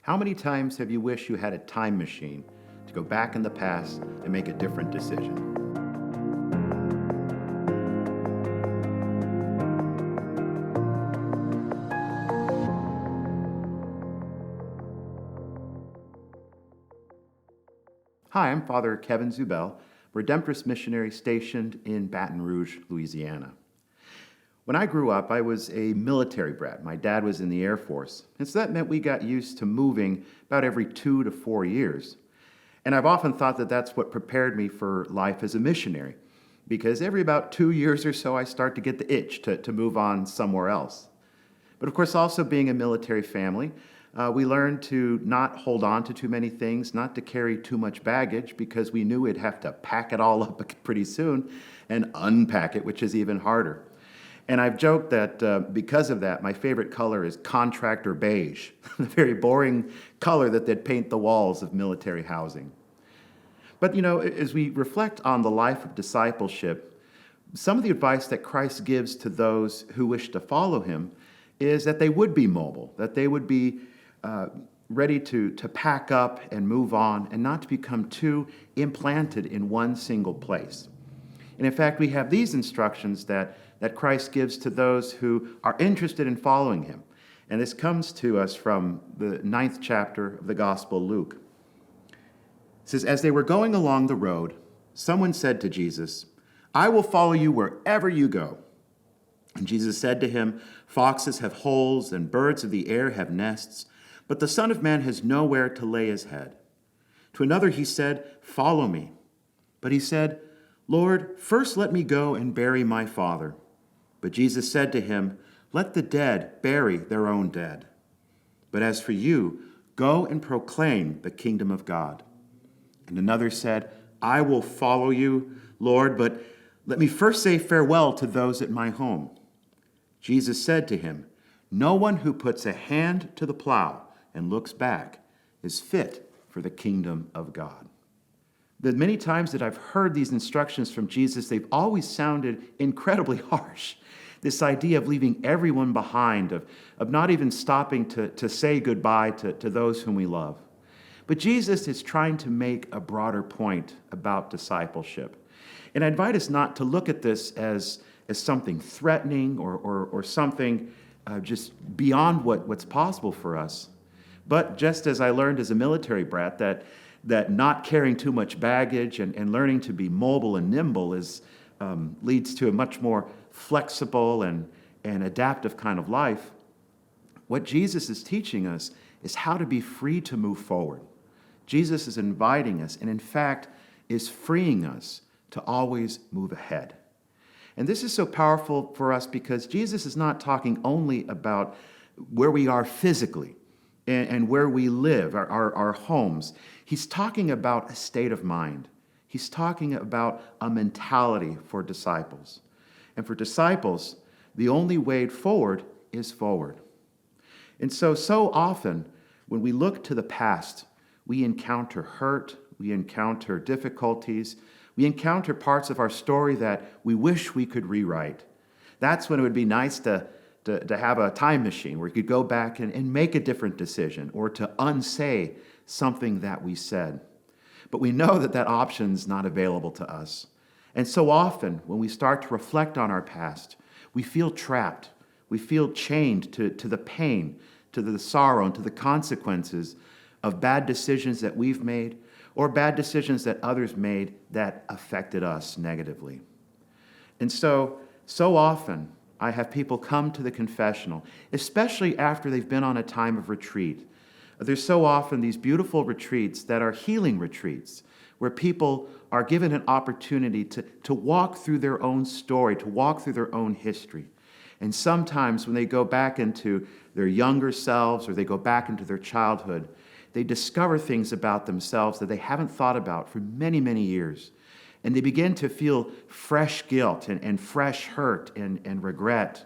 How many times have you wished you had a time machine to go back in the past and make a different decision? Hi, I'm Father Kevin Zubel, Redemptorist Missionary stationed in Baton Rouge, Louisiana. When I grew up, I was a military brat. My dad was in the Air Force, and so that meant we got used to moving about every 2 to 4 years. And I've often thought that that's what prepared me for life as a missionary, because every about 2 years or so, I start to get the itch to move on somewhere else. But of course, also being a military family, we learned to not hold on to too many things, not to carry too much baggage, because we knew we'd have to pack it all up pretty soon and unpack it, which is even harder. And I've joked that because of that, my favorite color is contractor beige, the very boring color that they'd paint the walls of military housing. But as we reflect on the life of discipleship, some of the advice that Christ gives to those who wish to follow him is that they would be mobile, that they would be ready to pack up and move on and not to become too implanted in one single place. And in fact, we have these instructions that Christ gives to those who are interested in following him. And this comes to us from the 9th chapter of the Gospel of Luke. It says, "As they were going along the road, someone said to Jesus, 'I will follow you wherever you go.' And Jesus said to him, 'Foxes have holes and birds of the air have nests, but the Son of Man has nowhere to lay his head.' To another he said, 'Follow me.' But he said, 'Lord, first let me go and bury my father.' But Jesus said to him, 'Let the dead bury their own dead. But as for you, go and proclaim the kingdom of God.' And another said, 'I will follow you, Lord, but let me first say farewell to those at my home.' Jesus said to him, 'No one who puts a hand to the plow and looks back is fit for the kingdom of God.'" The many times that I've heard these instructions from Jesus, they've always sounded incredibly harsh. This idea of leaving everyone behind, of not even stopping to say goodbye to those whom we love. But Jesus is trying to make a broader point about discipleship. And I invite us not to look at this as something threatening or something just beyond what's possible for us. But just as I learned as a military brat that not carrying too much baggage and learning to be mobile and nimble leads to a much more flexible and adaptive kind of life, what Jesus is teaching us is how to be free to move forward. Jesus is inviting us and, in fact, is freeing us to always move ahead. And this is so powerful for us because Jesus is not talking only about where we are physically and where we live, our homes. He's talking about a state of mind. He's talking about a mentality for disciples. And for disciples, the only way forward is forward. And so often, when we look to the past, we encounter hurt, we encounter difficulties, we encounter parts of our story that we wish we could rewrite. That's when it would be nice to have a time machine where you could go back and make a different decision or to unsay something that we said. But we know that option's not available to us. And so often, when we start to reflect on our past, we feel trapped. We feel chained to the pain, to the sorrow, and to the consequences of bad decisions that we've made or bad decisions that others made that affected us negatively. And so often, I have people come to the confessional, especially after they've been on a time of retreat. There's so often these beautiful retreats that are healing retreats, where people are given an opportunity to walk through their own story, to walk through their own history. And sometimes when they go back into their younger selves or they go back into their childhood, they discover things about themselves that they haven't thought about for many, many years. And they begin to feel fresh guilt and fresh hurt and regret.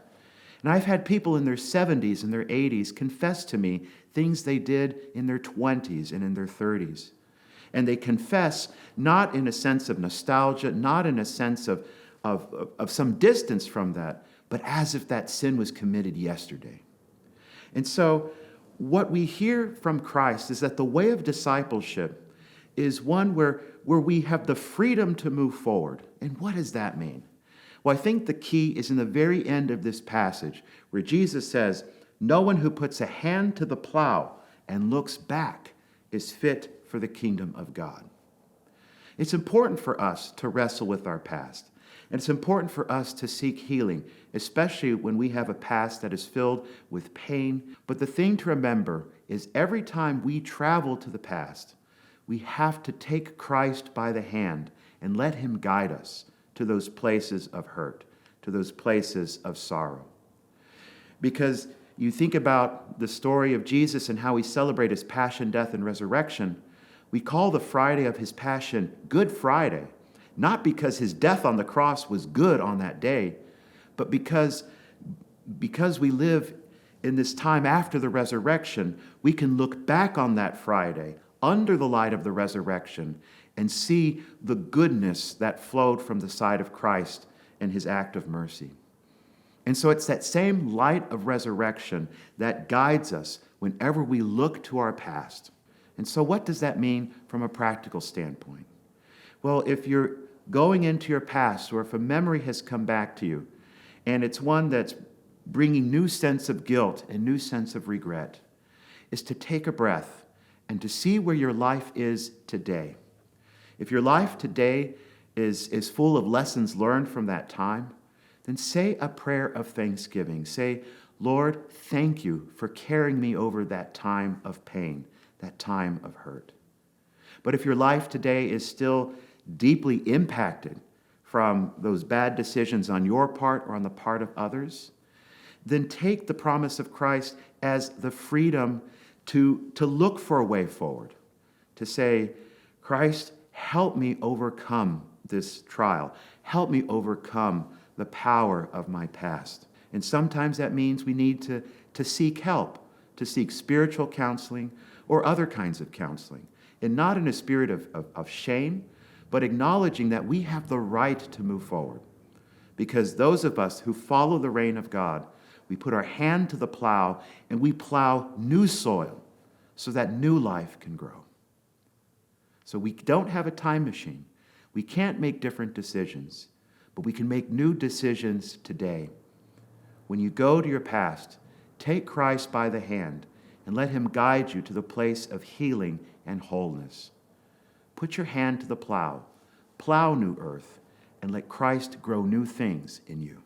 And I've had people in their 70s and their 80s confess to me things they did in their 20s and in their 30s. And they confess not in a sense of nostalgia, not in a sense of some distance from that, but as if that sin was committed yesterday. And so what we hear from Christ is that the way of discipleship is one where we have the freedom to move forward. And what does that mean? Well, I think the key is in the very end of this passage where Jesus says, "No one who puts a hand to the plow and looks back is fit for the kingdom of God." It's important for us to wrestle with our past. And it's important for us to seek healing, especially when we have a past that is filled with pain. But the thing to remember is every time we travel to the past, we have to take Christ by the hand and let him guide us to those places of hurt, to those places of sorrow. Because you think about the story of Jesus and how we celebrate his passion, death, and resurrection. We call the Friday of his passion Good Friday, not because his death on the cross was good on that day, but because we live in this time after the resurrection, we can look back on that Friday under the light of the resurrection and see the goodness that flowed from the side of Christ and his act of mercy. And so it's that same light of resurrection that guides us whenever we look to our past. And so what does that mean from a practical standpoint? Well, if you're going into your past, or if a memory has come back to you, and it's one that's bringing new sense of guilt and new sense of regret, is to take a breath and to see where your life is today. If your life today is full of lessons learned from that time, then say a prayer of thanksgiving. Say, "Lord, thank you for carrying me over that time of pain, that time of hurt." But if your life today is still deeply impacted from those bad decisions on your part or on the part of others, then take the promise of Christ as the freedom to look for a way forward, to say, "Christ, help me overcome this trial. Help me overcome the power of my past." And sometimes that means we need to seek help, to seek spiritual counseling or other kinds of counseling, and not in a spirit of shame, but acknowledging that we have the right to move forward. Because those of us who follow the reign of God, we put our hand to the plow and we plow new soil so that new life can grow. So we don't have a time machine. We can't make different decisions, but we can make new decisions today. When you go to your past, take Christ by the hand and let him guide you to the place of healing and wholeness. Put your hand to the plow new earth, and let Christ grow new things in you.